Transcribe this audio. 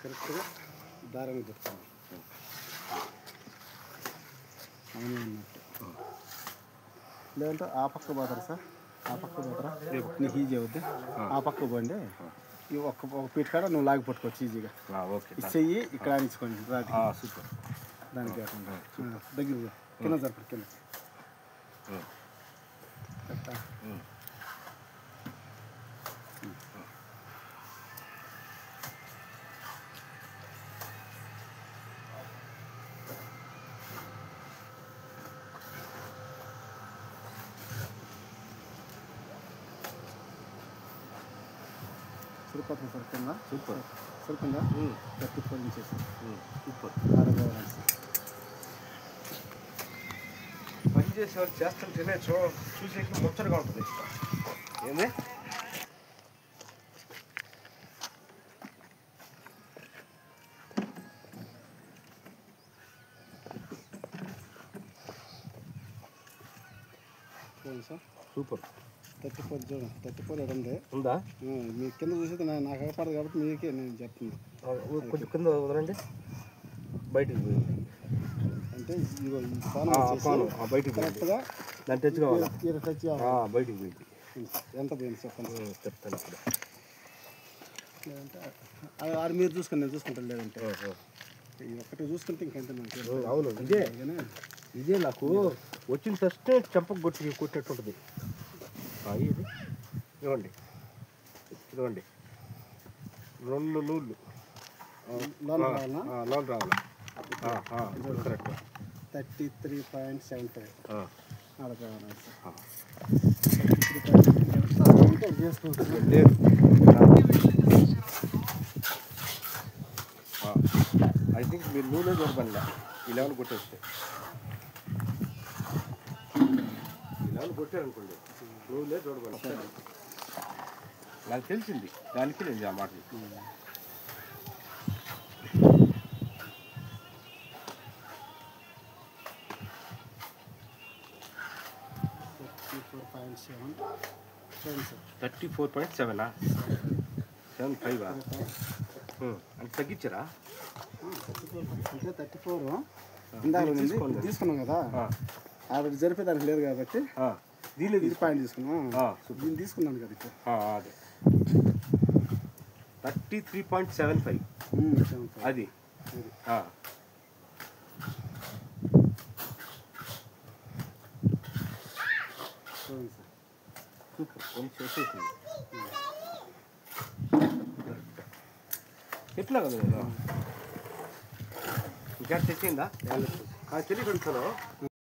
కరెక్ట్గా దారాన్ని చెప్తాను అవును అన్నట్టు లేదంటే ఆ పక్క పోతారు సార్ ఆ పక్క పోతారా నీకు ఈజీ అవుద్ది ఆ పక్క పోండి ఒక్క పీట కాడ నువ్వు లాగి పట్టుకోవచ్చు ఈజీగా ఇచ్చేయి ఇక్కడ ఆనించుకోండి సూపర్ దానికి దగ్గర కింద జరపడు కింద సరిపోతుంది సార్ కింద సూపర్ సరిపోయిందా 34 ఇంచెస్ సూపర్ పని చేసేవాళ్ళు చేస్తుంటేనే చూసేకి ముచ్చటగా ఉంటుంది ఏంది సార్ సూపర్ 34 చూడండి 34 ఇక్కడ ఉంది ఉందా మీ కింద చూసేది నాకు అగపడదు కాబట్టి మీకే నేను చెప్తున్నాను కొంచెం కింద వదలండి బయటికి పోయింది అంటే బయటికి కరెక్ట్గా దాన్ని టచ్ కావాలి టచ్ బయటికి పోయింది ఎంత పోయింది చెప్పండి చెప్తాను ఇప్పుడు లేదంటే అది మీరు చూసుకొని నేను చూసుకుంటాను లేదంటే ఒక్కటి చూసుకుంటే ఇంకంతే మనకి అవును ఇదే నాకు వచ్చిన ఫస్ట్ చెంపకు కొట్టేట్టు ఉంటుంది ఇది ఇవ్వండి 2 నూళ్ళు లోన్ రావాలి కరెక్ట్ 33.75 ఐ థింక్ మీరు నూనె చూడబడిలే ఈ లెవెల్ కొట్టేస్తే ఈ లెవెల్ కొట్టారనుకోండి నూనె చూడబడి నాకు తెలిసింది దానికి నేను ఆ మాట 34.7 75 అంటే తగ్గించరా అంటే 34 ఇందాక తీసుకున్నాం కదా ఆవిడ జరిపేదానికి లేదు కాబట్టి దీనిలో ఇది పాయింట్ తీసుకున్నాం దీన్ని తీసుకున్నాను కదా ఇప్పుడు అదే 33.75 అది సూపర్ కొంచెం వచ్చేసింది ఎట్లా కదా నేను ఇంకా తెచ్చిందా తెలియదు